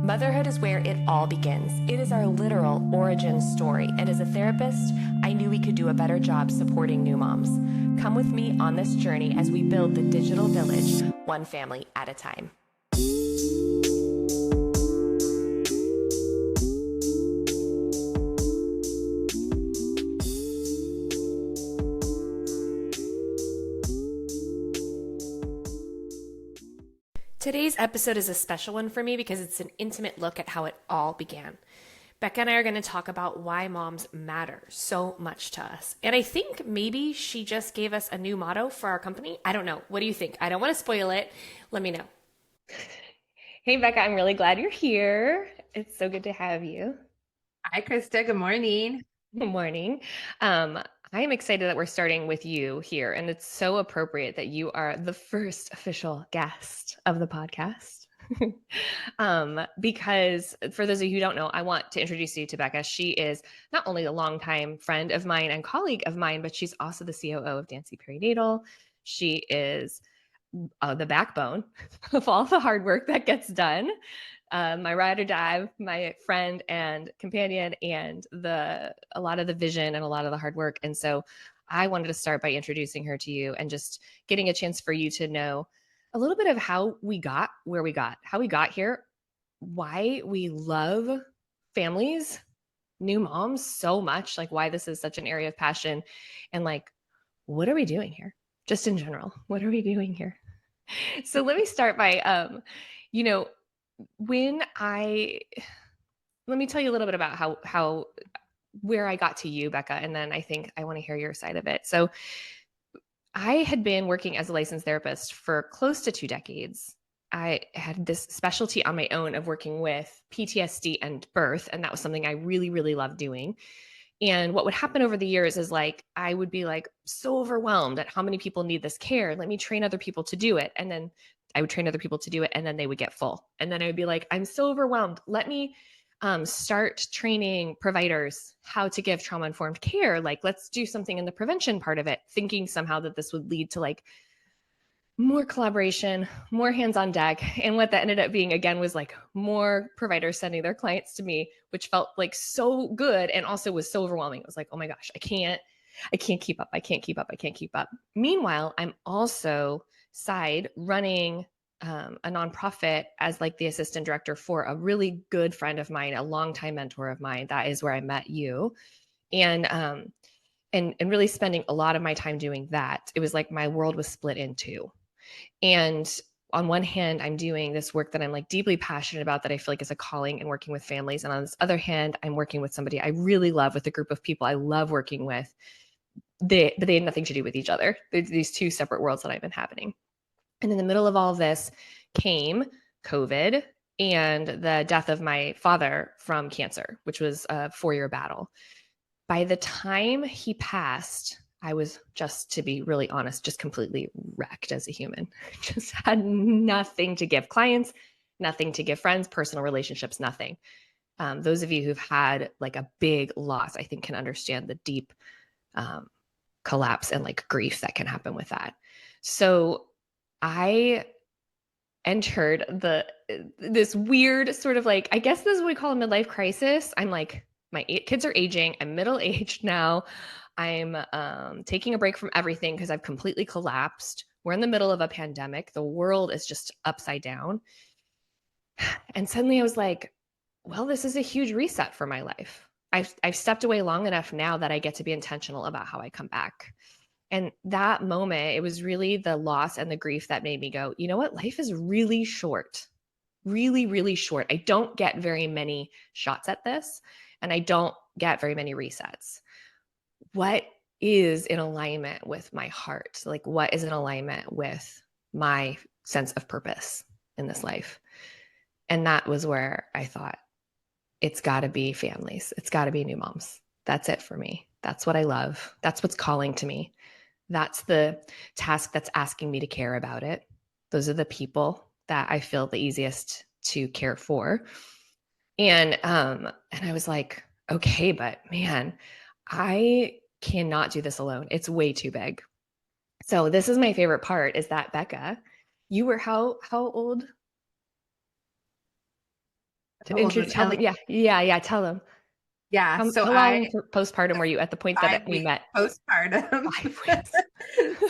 Motherhood is where it all begins. It is our literal origin story, and as a therapist, I knew we could do a better job supporting new moms. Come with me on this journey as we build the digital village, one family at a time. Today's episode is a special one for me because it's an intimate look at how it all began. Becca and I are going to talk about why moms matter so much to us. And I think maybe she just gave us a new motto for our company. I don't know. What do you think? I don't want to spoil it. Let me know. Hey, Becca, I'm really glad you're here. It's so good to have you. Hi, Krysta. Good morning. Good morning. I am excited that we're starting with you here, and it's so appropriate that you are the first official guest of the podcast. Because for those of you who don't know, I want to introduce you to Becca. She is not only a longtime friend of mine and colleague of mine, but she's also the COO of Dancy Perinatal. She is the backbone of all the hard work that gets done. My ride or die, my friend and companion, and a lot of the vision and a lot of the hard work. And so I wanted to start by introducing her to you and just getting a chance for you to know a little bit of how we got where we got, how we got here, why we love families, new moms so much, like why this is such an area of passion, and like, what are we doing here? Just in general, what are we doing here? So let me start by, let me tell you a little bit about how where I got to you, Becca, and then I think I want to hear your side of it. So I had been working as a licensed therapist for close to 2 decades. I had this specialty on my own of working with PTSD and birth, and that was something I really, really loved doing. And what would happen over the years is like, I would be like so overwhelmed at how many people need this care. Let me train other people to do it. And then I would train other people to do it. And then they would get full. And then I would be like, I'm so overwhelmed. Let me start training providers how to give trauma-informed care. Like, let's do something in the prevention part of it, thinking somehow that this would lead to like more collaboration, more hands on deck. And what that ended up being, again, was like more providers sending their clients to me, which felt like so good and also was so overwhelming. It was like, oh my gosh, I can't keep up. I can't keep up. I can't keep up. Meanwhile, I'm also side running a nonprofit as like the assistant director for a really good friend of mine, a longtime mentor of mine. That is where I met you. And really spending a lot of my time doing that. It was like my world was split in two. And on one hand, I'm doing this work that I'm like deeply passionate about, that I feel like is a calling, and working with families. And on this other hand, I'm working with somebody I really love, with a group of people I love working with. But they had nothing to do with each other. These two separate worlds that I'm inhabiting. And in the middle of all of this came COVID and the death of my father from cancer, which was a 4-year battle. By the time he passed, I was, just to be really honest, just completely wrecked as a human. Just had nothing to give clients, nothing to give friends, personal relationships, nothing. Those of you who've had like a big loss, I think, can understand the deep collapse and like grief that can happen with that. So I entered this weird sort of like, I guess this is what we call a midlife crisis. I'm like, my kids are aging. I'm middle-aged now. I'm taking a break from everything because I've completely collapsed. We're in the middle of a pandemic. The world is just upside down. And suddenly I was like, well, this is a huge reset for my life. I've stepped away long enough now that I get to be intentional about how I come back. And that moment, it was really the loss and the grief that made me go, you know what? Life is really short, really, really short. I don't get very many shots at this, and I don't get very many resets. What is in alignment with my heart? Like, what is in alignment with my sense of purpose in this life? And that was where I thought, it's got to be families. It's got to be new moms. That's it for me. That's what I love. That's what's calling to me. That's the task that's asking me to care about it. Those are the people that I feel the easiest to care for. And I was like, okay, but man, I cannot do this alone. It's way too big. So this is my favorite part, is that Becca, you were how old? How old was Tell Ellie? them. Yeah. Yeah. Yeah. Tell them. Yeah, so How I long postpartum were you at the point that 5 we weeks met? postpartum, 5 weeks.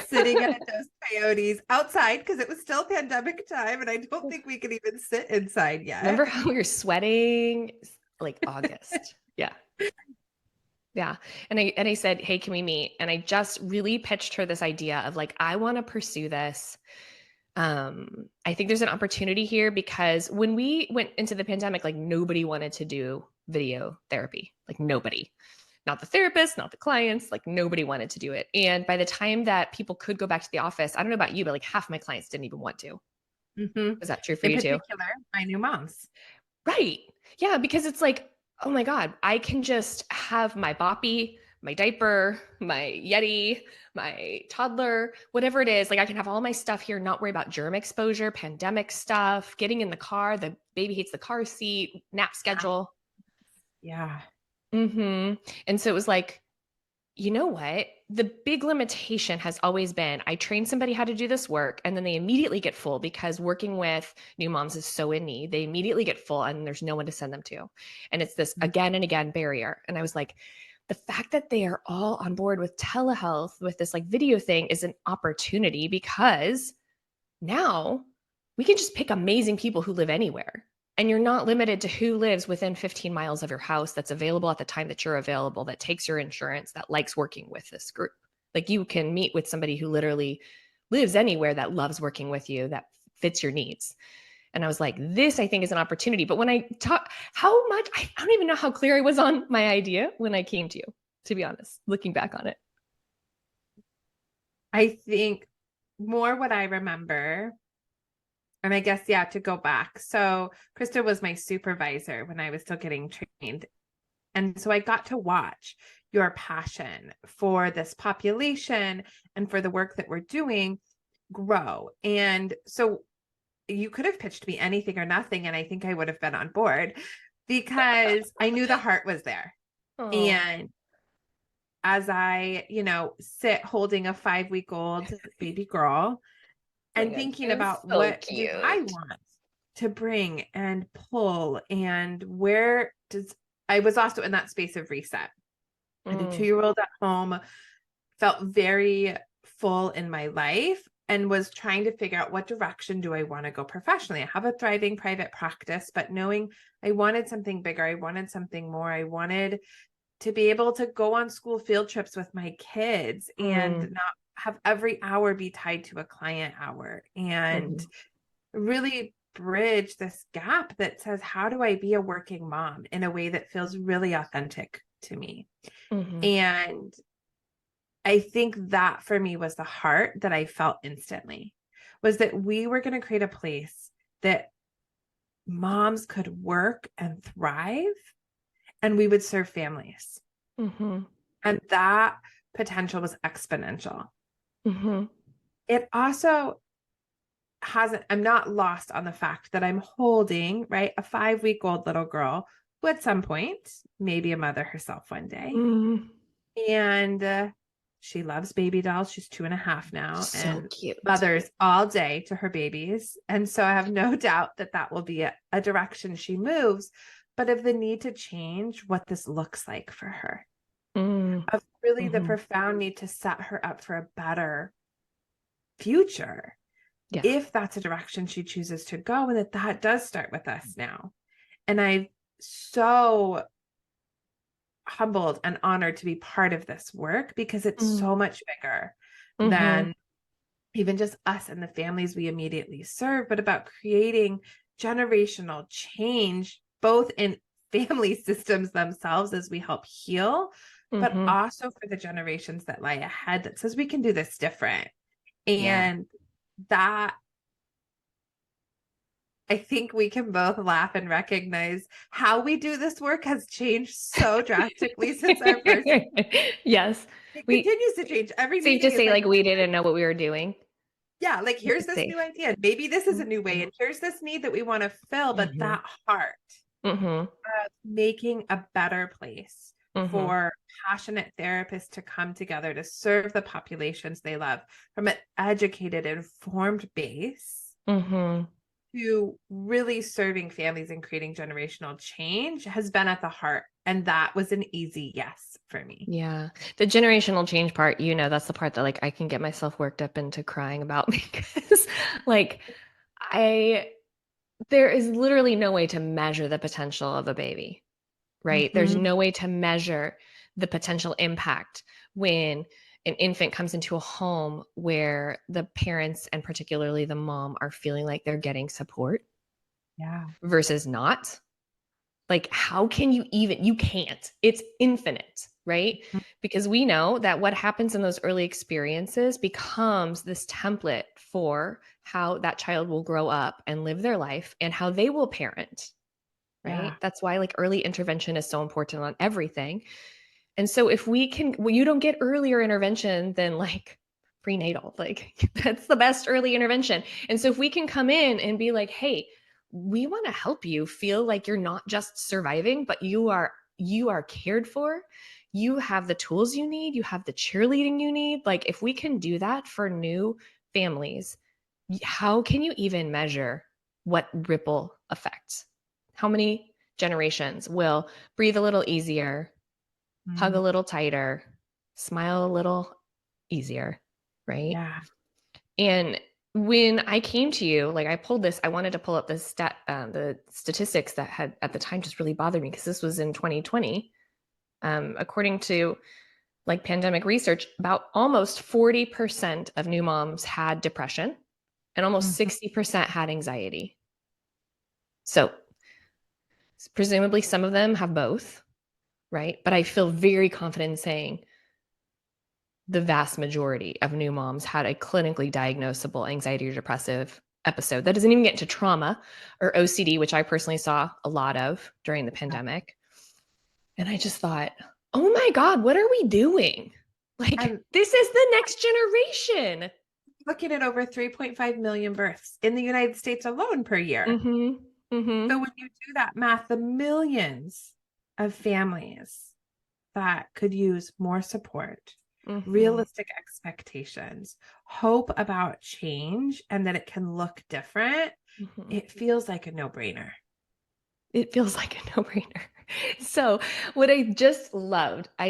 sitting at Dos Coyotes outside because it was still pandemic time, and I don't think we could even sit inside Remember yet. how we were sweating? Like August. Yeah. Yeah. And I said, "Hey, can we meet?" And I just really pitched her this idea of like, I want to pursue this. I think there's an opportunity here because when we went into the pandemic, like nobody wanted to do video therapy. Like nobody. Not the therapist, not the clients, like nobody wanted to do it. And by the time that people could go back to the office, I don't know about you, but like half my clients didn't even want to. Hmm. Was that true for In you too? particular, my new moms. Right. Yeah, because it's like, oh my God, I can just have my boppy, my diaper, my Yeti, my toddler, whatever it is. Like I can have all my stuff here, not worry about germ exposure, pandemic stuff, getting in the car, the baby hates the car seat, nap schedule. Yeah. And so it was like, you know what? The big limitation has always been I train somebody how to do this work and then they immediately get full because working with new moms is so in need. They immediately get full and there's no one to send them to. And it's this again and again barrier. And I was like, the fact that they are all on board with telehealth, with this like video thing, is an opportunity because now we can just pick amazing people who live anywhere. And you're not limited to who lives within 15 miles of your house that's available at the time that you're available, that takes your insurance, that likes working with this group. Like you can meet with somebody who literally lives anywhere that loves working with you, that fits your needs. And I was like, this I think is an opportunity. But when I talk, how much, I don't even know how clear I was on my idea when I came to you, to be honest, looking back on it. I think more what I remember, and I guess, yeah, to go back. So Krista was my supervisor when I was still getting trained. And so I got to watch your passion for this population and for the work that we're doing grow. And so you could have pitched me anything or nothing, and I think I would have been on board because I knew the heart was there. Oh, And as I, sit holding a 5 week old baby girl my and God, thinking it was about so what do I cute. want to bring and pull, and where does I was also in that space of reset. I had a Mm, 2 year old at home, felt very full in my life, and was trying to figure out what direction do I want to go professionally. I have a thriving private practice, but knowing I wanted something bigger, I wanted something more. I wanted to be able to go on school field trips with my kids and mm, not have every hour be tied to a client hour, and mhm, really bridge this gap that says, how do I be a working mom in a way that feels really authentic to me? mhm, And I think that for me was the heart that I felt instantly, was that we were going to create a place that moms could work and thrive, and we would serve families. mhm, And that potential was exponential. mhm, It also hasn't, I'm not lost on the fact that I'm holding, right, a 5 week old little girl who at some point may be a mother herself one day. mm. And she loves baby dolls. She's 2.5 now So and cute. mothers all day to her babies. And so I have no doubt that that will be a direction she moves, but of the need to change what this looks like for her, Mm, of really the mhm. profound need to set her up for a better future Yeah. if that's a direction she chooses to go, and that does start with us now. And I'm so humbled and honored to be part of this work because it's Mm, so much bigger mhm, than even just us and the families we immediately serve, but about creating generational change, both in family systems themselves as we help heal, but mhm. also for the generations that lie ahead, that says we can do this different. Yeah. And that, I think we can both laugh and recognize how we do this work has changed so drastically since our first. Yes. It We continues to change. Every safe to meeting is say like, like we didn't know what we were doing. yeah, like Keep here's it this new safe. idea. Maybe this is a new way, Mhm, and here's this need that we want to fill. But mhm, that heart mhm, of making a better place mhm, for passionate therapists to come together to serve the populations they love from an educated, informed base mhm. to really serving families and creating generational change has been at the heart. And that was an easy yes for me. Yeah. The generational change part, that's the part that like I can get myself worked up into crying about because like I there is literally no way to measure the potential of a baby, right? There's Mm-hmm. no way to measure the potential impact when an infant comes into a home where the parents and particularly the mom are feeling like they're getting support Yeah. versus not. Like, how can you even? You can't. It's infinite, right? Because we know that what happens in those early experiences becomes this template for how that child will grow up and live their life and how they will parent, right? Yeah. That's why like early intervention is so important on everything. And so if we can, well, you don't get earlier intervention than like prenatal, like that's the best early intervention. And so if we can come in and be like, hey, we want to help you feel like you're not just surviving, but you are cared for. You have the tools you need, you have the cheerleading you need. Like if we can do that for new families, how can you even measure what ripple effects? How many generations will breathe a little easier, hug a Mm. little tighter, smile a little easier, right? Yeah. And when I came to you, like I pulled this, I wanted to pull up the statistics that had at the time just really bothered me because this was in 2020. According to like pandemic research, about almost 40% of new moms had depression and almost Mhm. 60% had anxiety. So presumably some of them have both, right? But I feel very confident in saying the vast majority of new moms had a clinically diagnosable anxiety or depressive episode. That doesn't even get into trauma or OCD, which I personally saw a lot of during the pandemic. And I just thought, oh my God, what are we doing? Like, And this is the next generation. looking at over 3.5 million births in the United States alone per year. Mm-hmm. Mm-hmm. So when you do that math, the millions of families that could use more support, Mm-hmm. realistic expectations, hope about change, and that it can look different, Mm-hmm. it feels like a no-brainer. It feels like a no-brainer. So, what I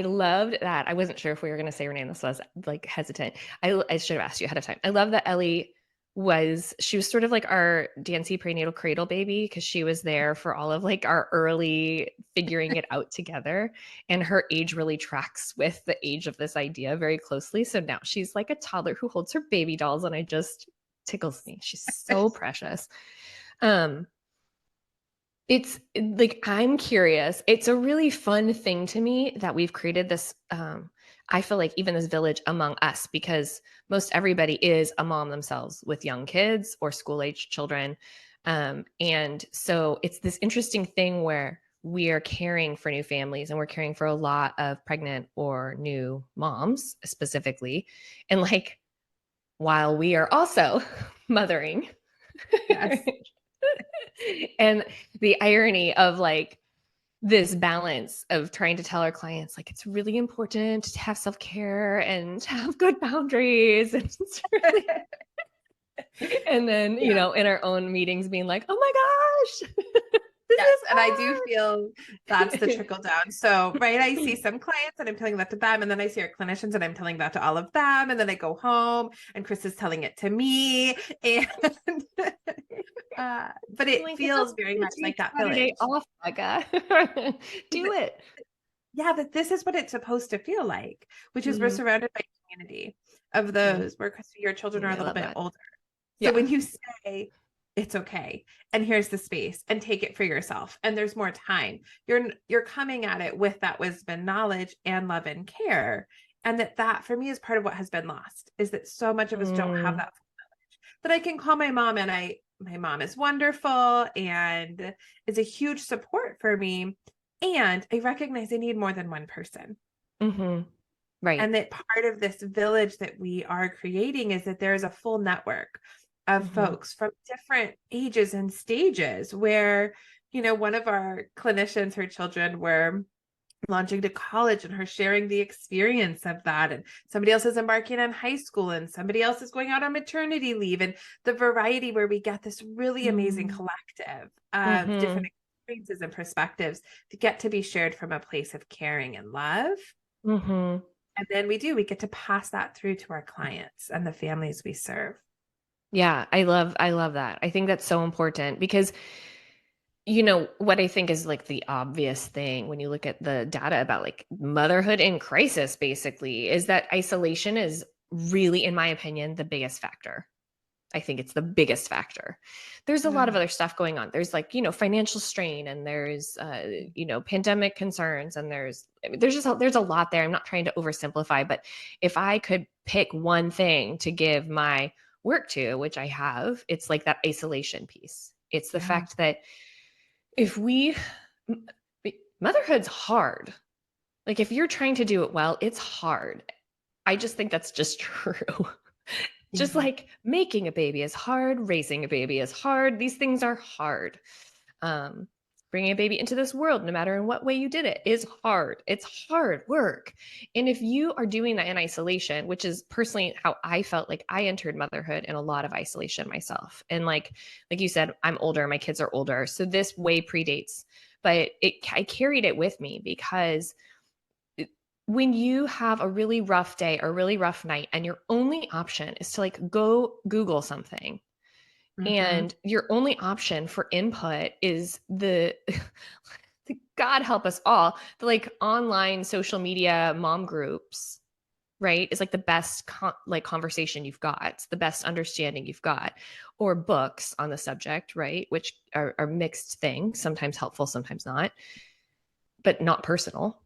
loved that. I wasn't sure if we were going to say her name. This was like hesitant. I should have asked you ahead of time. I love that she was sort of like our Dancy prenatal cradle baby because she was there for all of like our early figuring it out together. And her age really tracks with the age of this idea very closely. So now she's like a toddler who holds her baby dolls, and I just tickles me. She's so precious. Um, it's like I'm curious. It's a really fun thing to me that we've created this I feel like even this village among us because most everybody is a mom themselves with young kids or school-age children. And so it's this interesting thing where we are caring for new families and we're caring for a lot of pregnant or new moms specifically. And like while we are also mothering. Yes. And the irony of like this balance of trying to tell our clients like it's really important to have self-care and to have good boundaries and it's really and then Yeah. in our own meetings being like oh my gosh this Yes, is and I do feel that's the hard. trickle down. So, right, I see some clients and I'm telling that to them, and then I see our clinicians and I'm telling that to all of them, and then I go home and Chris is telling it to me, and but I'm it like it's feels very okay much to like take that Saturday village. off Becca. Do But it. yeah, that this is what it's supposed to feel like, which is we're Mm-hmm. surrounded by community of those where Chris, your children are a I little love bit that. older. So Yeah. when you say it's okay and here's the space and take it for yourself and there's more time, you're coming at it with that wisdom and knowledge and love and care. And that for me is part of what has been lost is that so much of us don't have Mm, that that I can call my mom and my mom is wonderful and is a huge support for me. And I recognize I need more than one person. mm-hmm. Right. And that part of this village that we are creating is that there's a full network of Mm-hmm. folks from different ages and stages where, one of our clinicians, her children were launching to college and her sharing the experience of that, and somebody else is embarking on high school and somebody else is going out on maternity leave, and the variety where we get this really amazing Mm-hmm. collective of Mm-hmm. different experiences and perspectives to get to be shared from a place of caring and love. Mm-hmm. And then we get to pass that through to our clients and the families we serve. Yeah, I love that. I think that's so important because what I think is like the obvious thing when you look at the data about like motherhood in crisis basically is that isolation is really, in my opinion, the biggest factor. I think it's the biggest factor. There's a lot Yeah. of other stuff going on. There's like, financial strain, and there's pandemic concerns, and I mean, there's a lot there. I'm not trying to oversimplify, but if I could pick one thing to give my work to, which I have, it's like that isolation piece. It's the Yeah. fact that if we motherhood's hard. Like if you're trying to do it well, it's hard. I just think that's just true. Just Yeah. like making a baby is hard, raising a baby is hard. These things are hard. Um, Bringing a baby into this world, no matter in what way you did it, is hard. It's hard work. And if you are doing that in isolation, which is personally how I felt like I entered motherhood in a lot of isolation myself. And like you said, I'm older, my kids are older. So this way predates, but I carried it with me because when you have a really rough day or really rough night and your only option is to like go Google something, Mm-hmm. and your only option for input is the God help us all, the like online social media mom groups, right? Is like the best like conversation you've got. It's the best understanding you've got. Or books on the subject, right? Which are mixed things, sometimes helpful, sometimes not, but not personal.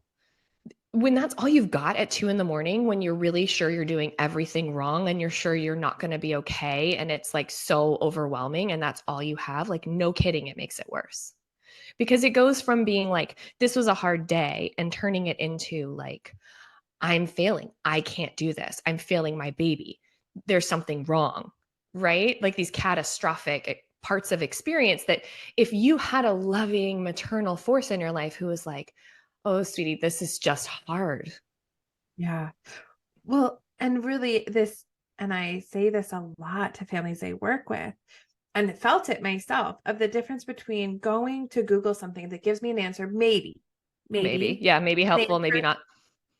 When that's all you've got at 2 in the morning, when you're really sure you're doing everything wrong and you're sure you're not going to be okay, and it's like so overwhelming, and that's all you have, like, no kidding, it makes it worse because it goes from being like, this was a hard day, and turning it into like, I'm failing. I can't do this. I'm failing my baby. There's something wrong, right? Like these catastrophic parts of experience that if you had a loving maternal force in your life who was like, oh, sweetie, this is just hard. Yeah. Well, and really and I say this a lot to families I work with, and felt it myself, of the difference between going to Google something that gives me an answer, Maybe. maybe Yeah, maybe an helpful, maybe answer, not.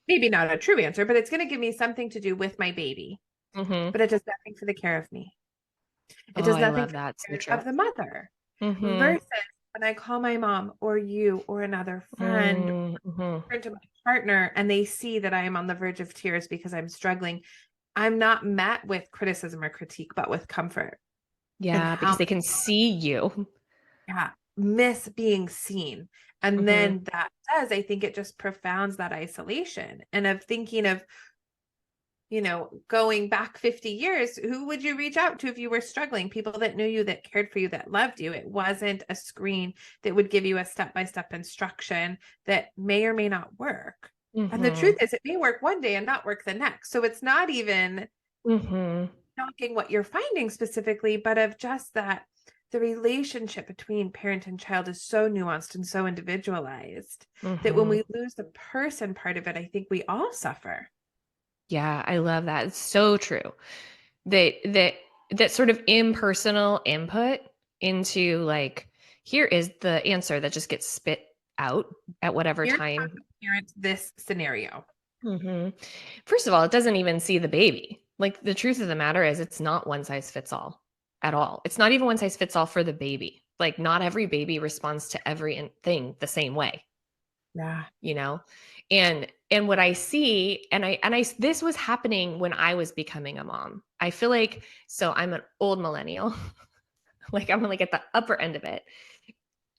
maybe not a true answer, but it's going to give me something to do with my baby, Mm-hmm. but it does nothing for the care of me. It Oh, does I nothing love for that. the So care true. of the mother. Mm-hmm. Versus when I call my mom or you or another friend, Mm-hmm. or to my partner, and they see that I am on the verge of tears because I'm struggling, I'm not met with criticism or critique, but with comfort. And Yeah, how because they can see you. yeah, miss being seen. And Mm-hmm. then that does, I think it just profounds that isolation, and of thinking of, going back 50 years, who would you reach out to if you were struggling? People that knew you, that cared for you, that loved you. It wasn't a screen that would give you a step-by-step instruction that may or may not work. And the Mm-hmm. truth is, it may work one day and not work the next. So it's not even Mm-hmm. knocking what you're finding specifically, but of just that the relationship between parent and child is so nuanced and so individualized that when Mm-hmm. we lose the person part of it, I think we all suffer. Yeah, I love that. It's so true. That sort of impersonal input into like, here is the answer that just gets spit out at whatever Here's how time. to parent this scenario. Hmm. First of all, it doesn't even see the baby. Like the truth of the matter is, it's not one size fits all at all. It's not even one size fits all for the baby. Like not every baby responds to everything the same way, Yeah. you know? And what I see, and I this was happening when I was becoming a mom. I feel like, so I'm an old millennial. Like I'm like at the upper end of it.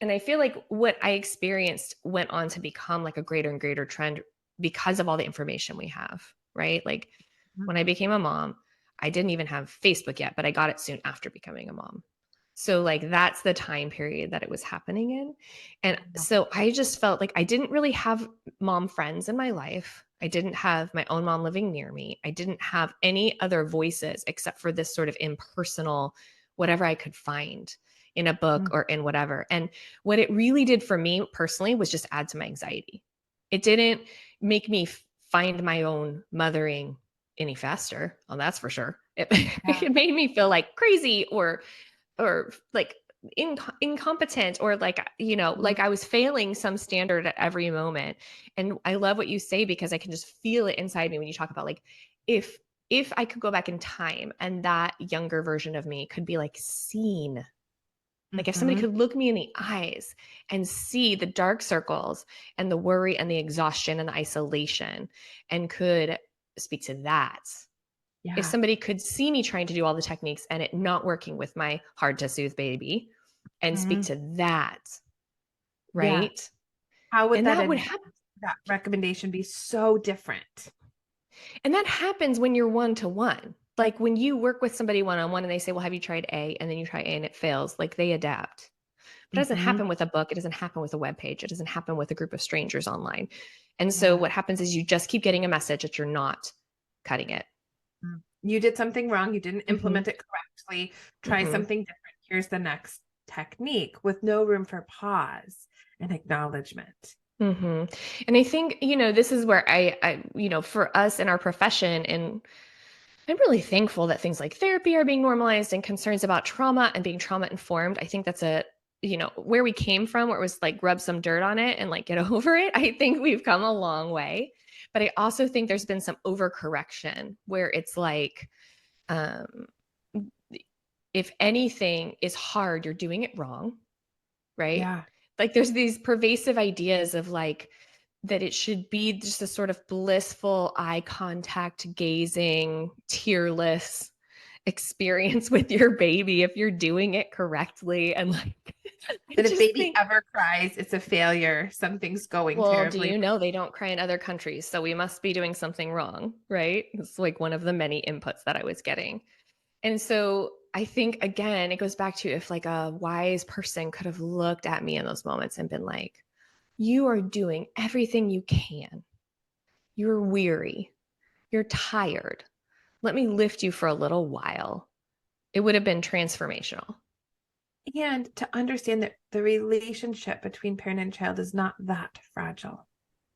And I feel like what I experienced went on to become like a greater and greater trend because of all the information we have, right? Like when I became a mom, I didn't even have Facebook yet, but I got it soon after becoming a mom. So like that's the time period that it was happening in. And so I just felt like I didn't really have mom friends in my life. I didn't have my own mom living near me. I didn't have any other voices except for this sort of impersonal, whatever I could find in a book or in whatever. And what it really did for me personally was just add to my anxiety. It didn't make me find my own mothering any faster. Well, that's for sure. It, Yeah. it made me feel like crazy or like incompetent or like, you know, Mhm. like I was failing some standard at every moment. And I love what you say because I can just feel it inside me when you talk about like if if I could go back in time and that younger version of me could be like seen, like if somebody Mhm. could look me in the eyes and see the dark circles and the worry and the exhaustion and the isolation and could speak to that. If Yeah. somebody could see me trying to do all the techniques and it not working with my hard to soothe baby and speak Mhm. to that, Yeah. right? How would And that that would advice, happen. that recommendation be so different? And that happens when you're one to one. Like when you work with somebody one on one and they say, well, have you tried A? And then you try A and it fails, like they adapt. But it doesn't Mhm. happen with a book. It doesn't happen with a web page. It doesn't happen with a group of strangers online. And so Yeah. what happens is you just keep getting a message that you're not cutting it. You did something wrong. You didn't Mm-hmm. implement it correctly. Try Mm-hmm. something different. Here's the next technique with no room for pause and acknowledgement. Mm-hmm. And I think, you know, this is where you know, for us in our profession, and I'm really thankful that things like therapy are being normalized and concerns about trauma and being trauma informed. I think that's a, you know, where we came from, where it was like rub some dirt on it and like get over it. I think we've come a long way. But I also think there's been some overcorrection where it's like, um, if anything is hard, you're doing it wrong, right? Yeah. Like there's these pervasive ideas of like that it should be just a sort of blissful eye contact, gazing, tearless experience with your baby if you're doing it correctly. And like, I That if just baby think, ever cries, it's a failure. Something's going well, do terribly. you know they don't cry in other countries? So we must be doing something wrong, right? It's like one of the many inputs that I was getting. And so I think again, it goes back to if like a wise person could have looked at me in those moments and been like, you are doing everything you can. You're weary. You're tired. Let me lift you for a little while. It would have been transformational. And to understand that the relationship between parent and child is not that fragile.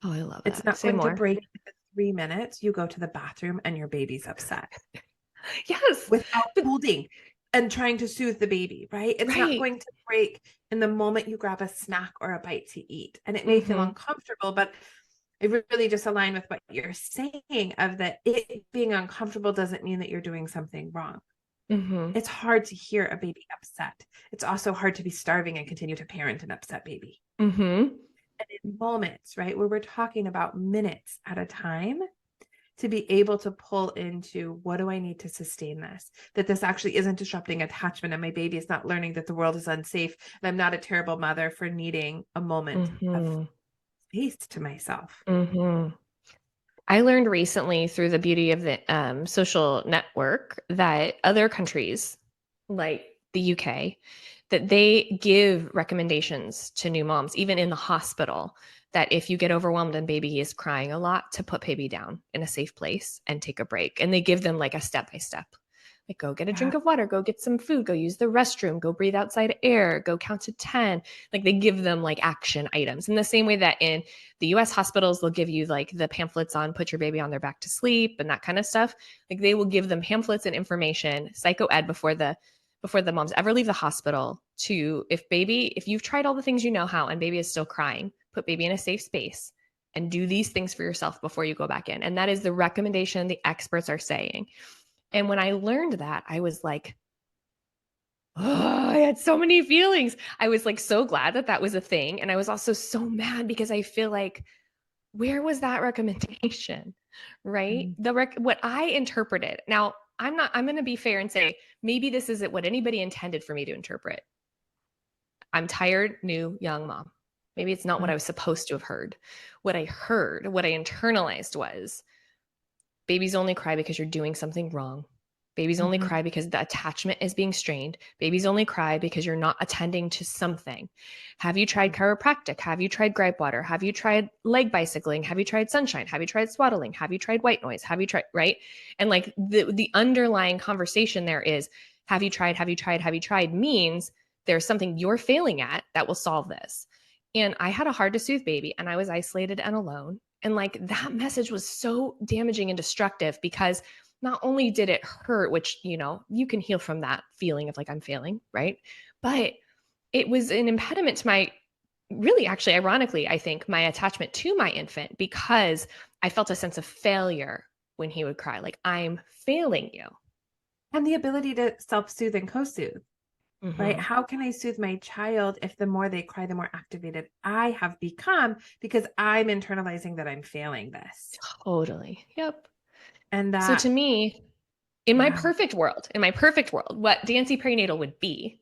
Oh, I love It's that. not Say going to more. break in 3 minutes. You go to the bathroom and your baby's upset Yes. without But holding and trying to soothe the baby, right? It's not right. going to break in the moment you grab a snack or a bite to eat. And it may feel Mm-hmm. uncomfortable, but I really just align with what you're saying of that it being uncomfortable doesn't mean that you're doing something wrong. Mm-hmm. It's hard to hear a baby upset. It's also hard to be starving and continue to parent an upset baby. Mm-hmm. And in moments, right, where we're talking about minutes at a time, to be able to pull into what do I need to sustain this? That this actually isn't disrupting attachment and my baby is not learning that the world is unsafe and I'm not a terrible mother for needing a moment of Mm-hmm. space to myself. Mm-hmm. I learned recently through the beauty of the social network that other countries, like the UK, that they give recommendations to new moms, even in the hospital, that if you get overwhelmed and baby is crying a lot, to put baby down in a safe place and take a break. And they give them like a step by step. Like, go get a Yeah. drink of water, go get some food, go use the restroom, go breathe outside air, go count to 10. Like, they give them like action items in the same way that in the US hospitals, they'll give you like the pamphlets on put your baby on their back to sleep and that kind of stuff. Like, they will give them pamphlets and information, psycho ed before the moms ever leave the hospital to if you've tried all the things you know how and baby is still crying, put baby in a safe space and do these things for yourself before you go back in. And that is the recommendation the experts are saying. And when I learned that, I was like, oh, I had so many feelings. I was like so glad that that was a thing. And I was also so mad because I feel like, where was that recommendation? Right? Mm. What I interpreted. Now, I'm going to be fair and say, maybe this isn't what anybody intended for me to interpret. I'm tired, new, young mom. Maybe it's not what I was supposed to have heard. What I heard, what I internalized was babies only cry because you're doing something wrong. Babies only Mm-hmm. cry because the attachment is being strained. Babies only cry because you're not attending to something. Have you tried chiropractic? Have you tried gripe water? Have you tried leg bicycling? Have you tried sunshine? Have you tried swaddling? Have you tried white noise? Have you tried, right? And like the underlying conversation there is, have you tried, have you tried, have you tried means there's something you're failing at that will solve this. And I had a hard to soothe baby and I was isolated and alone. And like that message was so damaging and destructive because not only did it hurt, which, you can heal from that feeling of like I'm failing, right? But it was an impediment to my, really, actually, ironically, I think my attachment to my infant because I felt a sense of failure when he would cry, like I'm failing you. And the ability to self-soothe and co-soothe, right? Mm-hmm. How can I soothe my child if the more they cry, the more activated I have become because I'm internalizing that I'm failing this? Totally. Yep. And So to that, me, in my yeah. perfect world, what Dancy Perinatal would be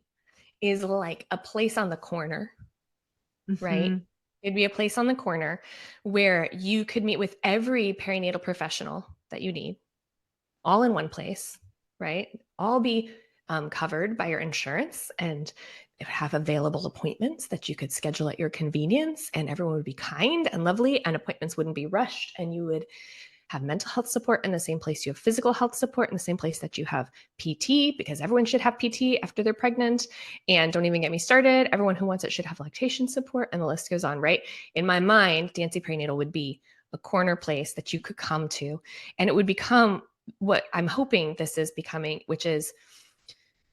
is like a place on the corner, right? Mm-hmm. It'd be a place on the corner where you could meet with every perinatal professional that you need all in one place, right? All be covered by your insurance and have available appointments that you could schedule at your convenience, and everyone would be kind and lovely, and appointments wouldn't be rushed, and you would have mental health support in the same place you have physical health support in the same place that you have PT, because everyone should have PT after they're pregnant. And don't even get me started, everyone who wants it should have lactation support, and the list goes on, right? In my mind, Dancy Perinatal would be a corner place that you could come to, and it would become what I'm hoping this is becoming, which is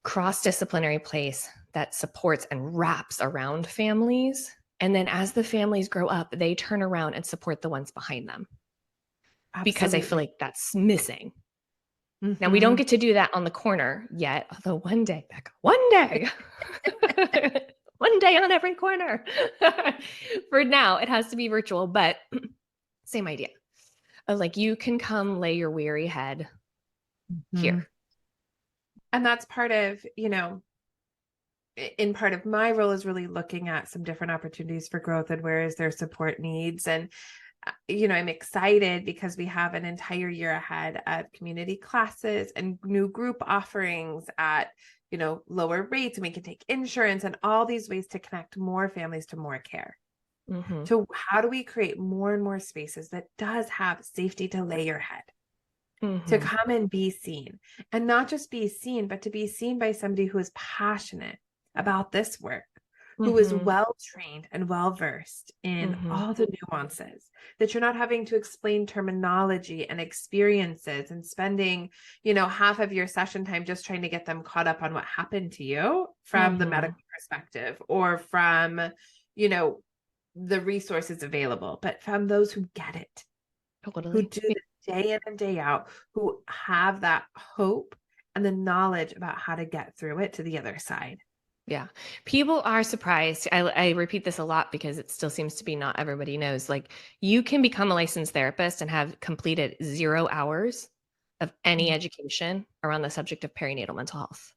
cross-disciplinary place that supports and wraps around families. And then as the families grow up, they turn around and support the ones behind them because I feel Absolutely. like that's missing. Now, we don't Mm-hmm. get to do that on the corner yet, although one day, Becca, one day, one day on every corner. For now, it has to be virtual, but same idea of like you can come lay your weary head Mm-hmm. here. And that's part of, in part of my role is really looking at some different opportunities for growth and where is their support needs. And I'm excited because we have an entire year ahead of community classes and new group offerings at, lower rates, and we can take insurance and all these ways to connect more families to more care. Mm-hmm. So how do we create more and more spaces that does have safety to lay your head, to Mm-hmm. come and be seen, and not just be seen, but to be seen by somebody who is passionate about this work, who is Mm-hmm. well trained and well versed in Mm-hmm. all the nuances, that you're not having to explain terminology and experiences and spending, half of your session time just trying to get them caught up on what happened to you from the Mm-hmm. medical perspective or from, you know, the resources available, but from those who get it, who Totally. do this day in and day out, who have that hope and the knowledge about how to get through it to the other side. Yeah. People are surprised. I repeat this a lot because it still seems to be not everybody knows. Like you can become a licensed therapist and have completed 0 hours of any education around the subject of perinatal mental health.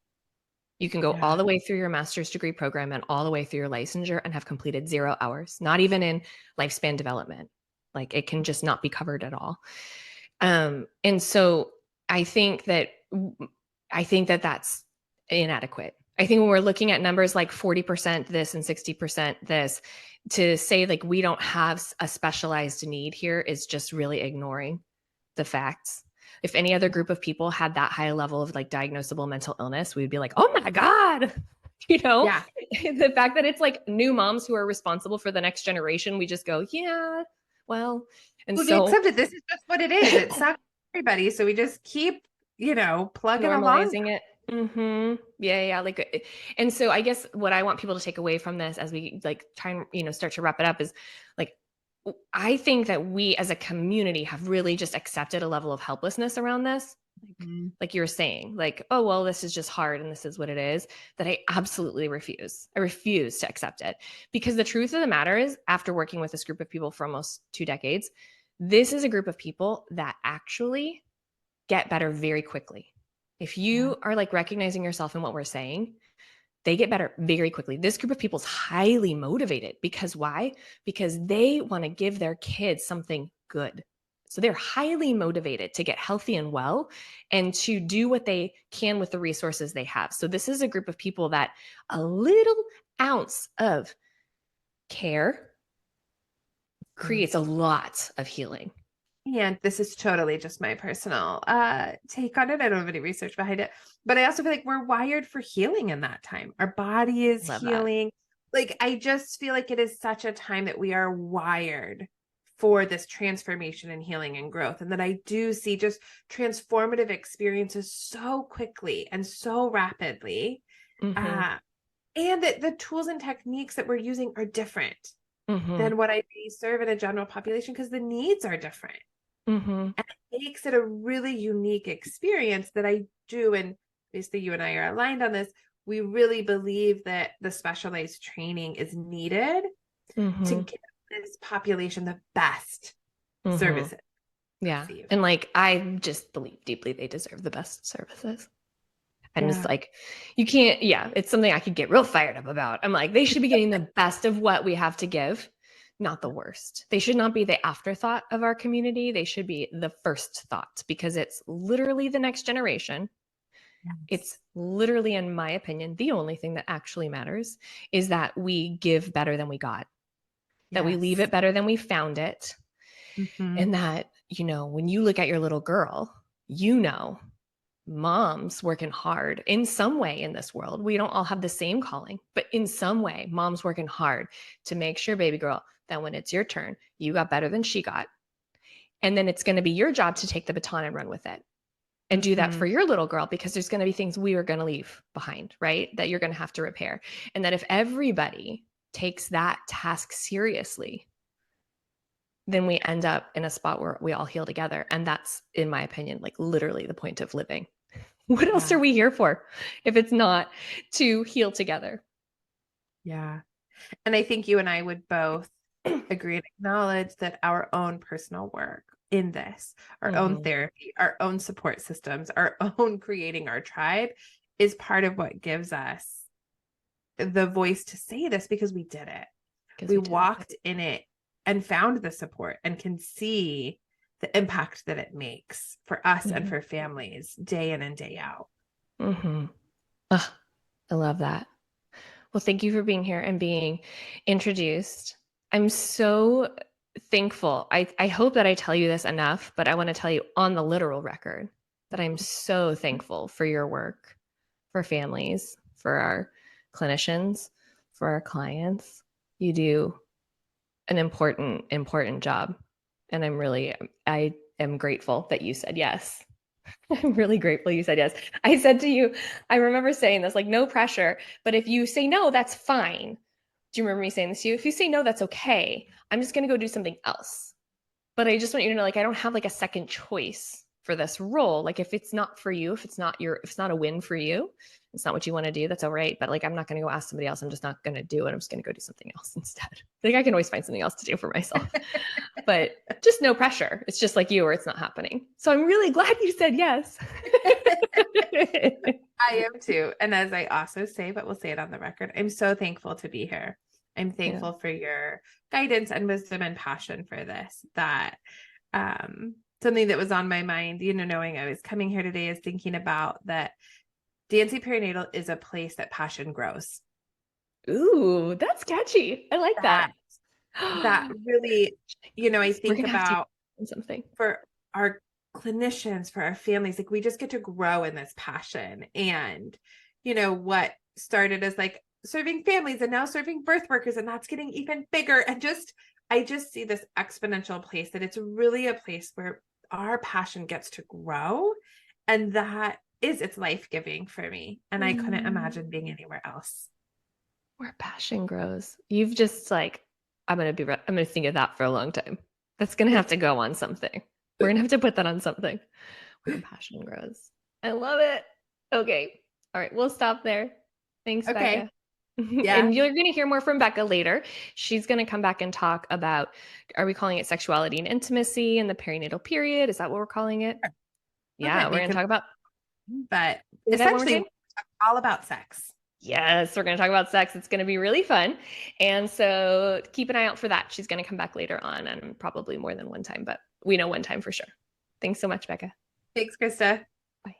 You can go Yeah. all the way through your master's degree program and all the way through your licensure and have completed 0 hours, not even in lifespan development. Like it can just not be covered at all. And so I think that that's inadequate. I think when we're looking at numbers like 40% this and 60% this, to say like we don't have a specialized need here is just really ignoring the facts. If any other group of people had that high level of like diagnosable mental illness, we'd be like, oh my God. Yeah. The fact that it's like new moms who are responsible for the next generation, we just go, yeah, well, and Well, we so accept it. This is just what it is. It sucks for everybody. So we just keep, plugging along. normalizing it. Yeah. Like, and so I guess what I want people to take away from this as we like try and, start to wrap it up is like, I think that we as a community have really just accepted a level of helplessness around this. Mhm. Like you were saying, like, oh, well, this is just hard and this is what it is, that I absolutely refuse. I refuse to accept it because the truth of the matter is, after working with this group of people for almost 2 decades, this is a group of people that actually get better very quickly. If Yeah. you are like recognizing yourself in what we're saying, they get better very quickly. This group of people is highly motivated because why? Because they want to give their kids something good. So they're highly motivated to get healthy and well and to do what they can with the resources they have. So this is a group of people that a little ounce of care Mhm. creates a lot of healing. And this is totally just my personal take on it. I don't have any research behind it, but I also feel like we're wired for healing in that time. Our body is Love that. healing. Like, I just feel like it is such a time that we are wired for this transformation and healing and growth. And that I do see just transformative experiences so quickly and so rapidly. Mm-hmm. Uh, and that the tools and techniques that we're using are different Mm-hmm. than what I serve in a general population because the needs are different. Mm-hmm. And it makes it a really unique experience that I do. And basically, you and I are aligned on this. We really believe that the specialized training is needed to Mm-hmm. give this population the best Mm-hmm. services Yeah. receive. And like, I just believe deeply they deserve the best services. I'm just Yeah. like, you can't, yeah, it's something I could get real fired up about. I'm like, they should be getting the best of what we have to give, not the worst. They should not be the afterthought of our community. They should be the first thought because it's literally the next generation. Yes. It's literally, in my opinion, the only thing that actually matters is that we give better than we got, that we leave Yes. it better than we found it. Mm-hmm. And that, when you look at your little girl, you know mom's working hard in some way in this world. We don't all have the same calling, but in some way, mom's working hard to make sure, baby girl, that when it's your turn, you got better than she got. And then it's going to be your job to take the baton and run with it and do that Mm-hmm. for your little girl because there's going to be things we are going to leave behind, right? That you're going to have to repair. And that if everybody takes that task seriously, then we end up in a spot where we all heal together. And that's, in my opinion, like literally the point of living. What else Yeah. are we here for if it's not to heal together? Yeah. And I think you and I would both agree and acknowledge that our own personal work in this, our own Mm-hmm. therapy, our own support systems, our own creating our tribe is part of what gives us the voice to say this because we did it. Because We we did it. walked in it and found the support and can see the impact that it makes for us and Mm-hmm. for families day in and day out. Mm-hmm. Oh, I love that. Well, thank you for being here and being introduced. I'm so thankful. I hope that I tell you this enough, but I want to tell you on the literal record that I'm so thankful for your work, for families, for our clinicians, for our clients. You do an important job. And I am grateful that you said yes. I'm really grateful you said yes. I said to you, I remember saying this, like, no pressure, but if you say no, that's fine. Do you remember me saying this to you? If you say no, that's okay. I'm just going to go do something else. But I just want you to know, like, I don't have like a second choice for this role. Like, if it's not for you, if it's not a win for you, it's not what you want to do, that's all right. But like, I'm not going to go ask somebody else. I'm just not going to do it. I'm just going to go do something else instead. Like, I can always find something else to do for myself, but just no pressure. It's just like you, or it's not happening. So I'm really glad you said yes. I am too. And as I also say, but we'll say it on the record, I'm so thankful to be here. I'm Yeah. thankful for your guidance and wisdom and passion for this. That something that was on my mind, knowing I was coming here today is thinking about that Dancy Perinatal is a place that passion grows. Ooh, that's catchy. I like that. That that really, I We're think gonna have to about use something. for our clinicians, for our families, like we just get to grow in this passion. And, what started as like serving families and now serving birth workers, and that's getting even bigger. And I just see this exponential place that it's really a place where our passion gets to grow. And it's life-giving for me. And I couldn't imagine being anywhere else. Where passion grows. You've just like, I'm gonna think of that for a long time. That's gonna have to go on something. We're gonna have to put that on something. Where passion grows. I love it. Okay. All right, we'll stop there. Thanks, Okay. Becca. Yeah. And you're going to hear more from Becca later. She's going to come back and talk about, are we calling it sexuality and intimacy in the perinatal period? Is that what we're calling it? Love Yeah, it. we're going to talk about, But say that one more essentially, time. we're all about sex. Yes, we're going to talk about sex. It's going to be really fun. And so keep an eye out for that. She's going to come back later on and probably more than one time, but we know one time for sure. Thanks so much, Becca. Thanks, Krysta. Bye.